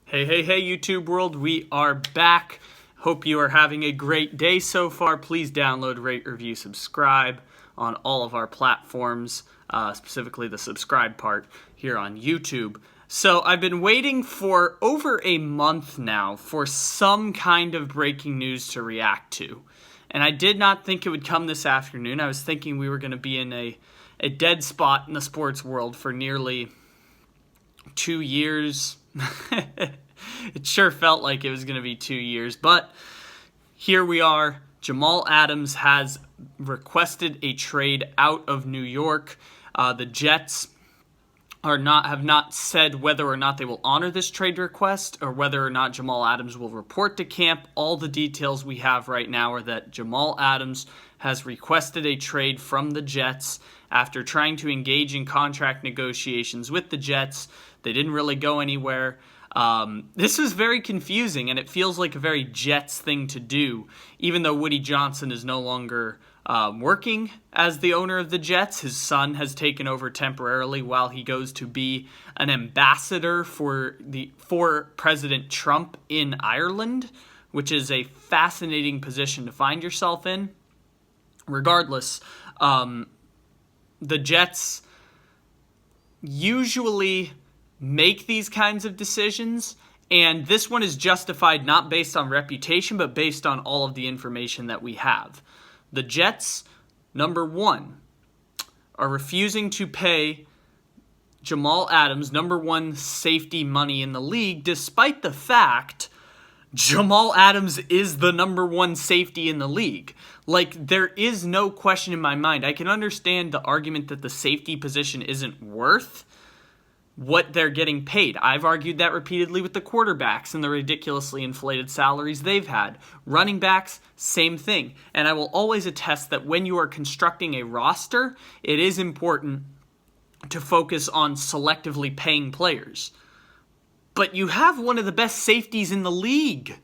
Hey, hey, hey, YouTube world, we are back. Hope you are having a great day so far. Please download, rate, review, subscribe on all of our platforms, specifically the subscribe part here on YouTube. So I've been waiting for over a month now for some kind of breaking news to react to. And I did not think it would come this afternoon. I was thinking we were going to be in a dead spot in the sports world for nearly 2 years. It sure felt like it was going to be 2 years, but here we are. Jamal Adams has requested a trade out of New York. The Jets have not said whether or not they will honor this trade request or whether or not Jamal Adams will report to camp. All the details we have right now are that Jamal Adams has requested a trade from the Jets after trying to engage in contract negotiations with the Jets. They didn't really go anywhere. This was very confusing, and it feels like a very Jets thing to do, even though Woody Johnson is no longer working as the owner of the Jets. His son has taken over temporarily while he goes to be an ambassador for President Trump in Ireland, which is a fascinating position to find yourself in. Regardless, the Jets usually make these kinds of decisions, and this one is justified not based on reputation, but based on all of the information that we have. The Jets, number one, are refusing to pay Jamal Adams number one safety money in the league, despite the fact Jamal Adams is the number one safety in the league. Like, there is no question in my mind. I can understand the argument that the safety position isn't worth what they're getting paid. I've argued that repeatedly with the quarterbacks and the ridiculously inflated salaries they've had. Running backs, same thing. And I will always attest that when you are constructing a roster, it is important to focus on selectively paying players. But you have one of the best safeties in the league.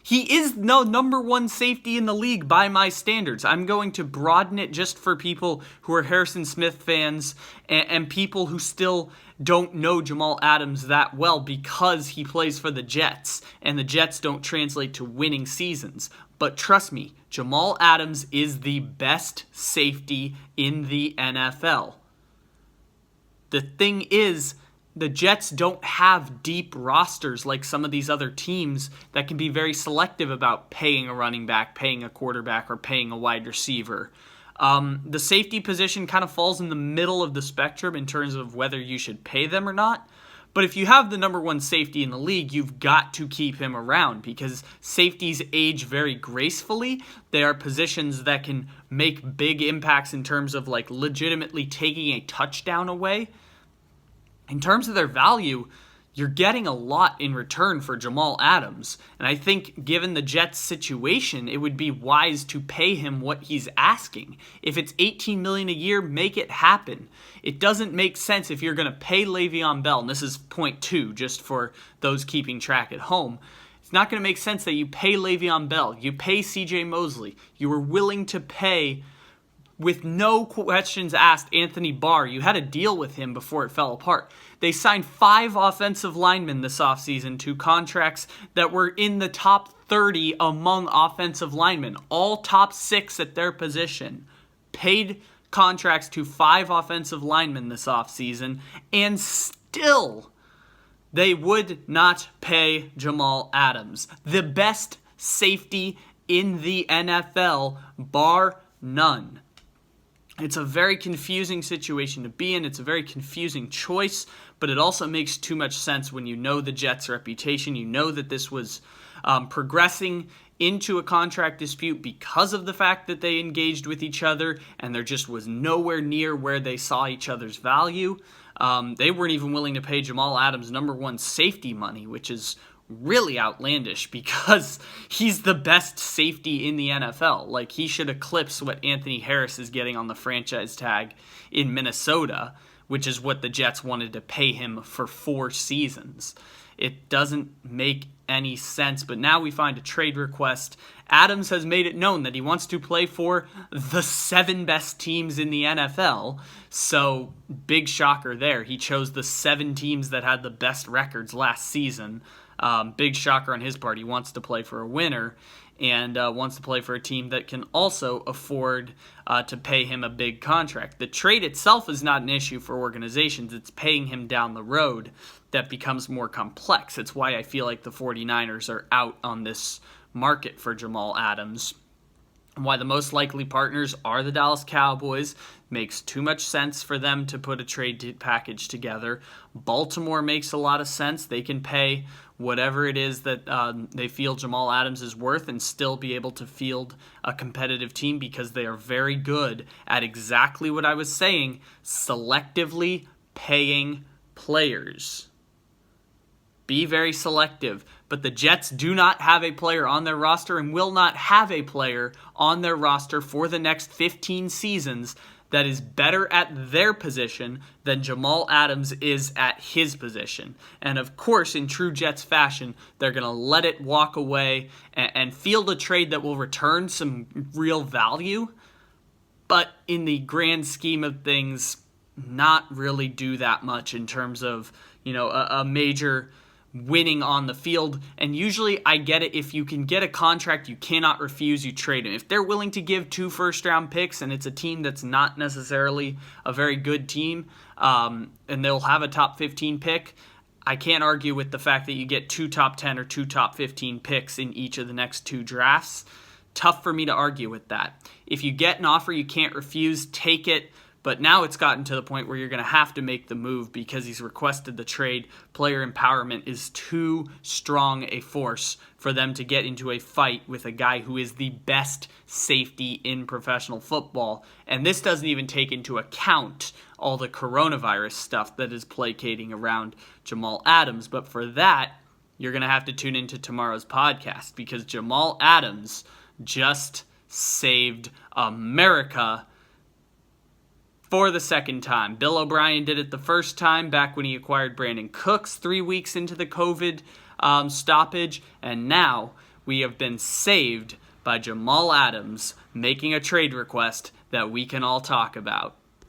He is no number one safety in the league by my standards. I'm going to broaden it just for people who are Harrison Smith fans and people who still don't know Jamal Adams that well because he plays for the Jets, and the Jets don't translate to winning seasons. But trust me, Jamal Adams is the best safety in the NFL. The thing is, the Jets don't have deep rosters like some of these other teams that can be very selective about paying a running back, paying a quarterback, or paying a wide receiver. The safety position kind of falls in the middle of the spectrum in terms of whether you should pay them or not. But if you have the number one safety in the league, you've got to keep him around because safeties age very gracefully. They are positions that can make big impacts in terms of like legitimately taking a touchdown away. In terms of their value, you're getting a lot in return for Jamal Adams. And I think given the Jets' situation, it would be wise to pay him what he's asking. If it's $18 million a year, make it happen. It doesn't make sense if you're going to pay Le'Veon Bell, and this is point 2, just for those keeping track at home. It's not going to make sense that you pay Le'Veon Bell, you pay CJ Mosley, you were willing to pay, with no questions asked, Anthony Barr. You had a deal with him before it fell apart. They signed 5 offensive linemen this offseason to contracts that were in the top 30 among offensive linemen, all top 6 at their position. Paid contracts to 5 offensive linemen this offseason, and still they would not pay Jamal Adams, the best safety in the NFL, bar none. It's a very confusing situation to be in. It's a very confusing choice, but it also makes too much sense when you know the Jets' reputation. You know that this was progressing into a contract dispute because of the fact that they engaged with each other, and there just was nowhere near where they saw each other's value. They weren't even willing to pay Jamal Adams number one safety money, which is really outlandish because he's the best safety in the NFL. Like, he should eclipse what Anthony Harris is getting on the franchise tag in Minnesota, which is what the Jets wanted to pay him for 4 seasons. It doesn't make any sense. But now we find a trade request. Adams has made it known that he wants to play for the 7 best teams in the NFL. So, big shocker there. He chose the 7 teams that had the best records last season. Big shocker on his part. He wants to play for a winner and wants to play for a team that can also afford to pay him a big contract. The trade itself is not an issue for organizations. It's paying him down the road that becomes more complex. It's why I feel like the 49ers are out on this market for Jamal Adams. Why the most likely partners are the Dallas Cowboys. Makes too much sense for them to put a trade package together. Baltimore makes a lot of sense. They can pay whatever it is that they feel Jamal Adams is worth and still be able to field a competitive team because they are very good at exactly what I was saying, selectively paying players. Be very selective. But the Jets do not have a player on their roster and will not have a player on their roster for the next 15 seasons that is better at their position than Jamal Adams is at his position. And of course, in true Jets fashion, they're going to let it walk away and field a trade that will return some real value. But in the grand scheme of things, not really do that much in terms of, a major winning on the field. And usually I get it. If you can get a contract you cannot refuse, you trade him. If they're willing to give 2 first-round picks and it's a team that's not necessarily a very good team, and they'll have a top 15 pick, I can't argue with the fact that you get 2 top 10 or 2 top 15 picks in each of the next 2 drafts. Tough for me to argue with that. If you get an offer you can't refuse, take it. But now it's gotten to the point where you're going to have to make the move because he's requested the trade. Player empowerment is too strong a force for them to get into a fight with a guy who is the best safety in professional football. And this doesn't even take into account all the coronavirus stuff that is placating around Jamal Adams. But for that, you're going to have to tune into tomorrow's podcast because Jamal Adams just saved America for the second time. Bill O'Brien did it the first time back when he acquired Brandon Cooks 3 weeks into the COVID stoppage. And now we have been saved by Jamal Adams making a trade request that we can all talk about.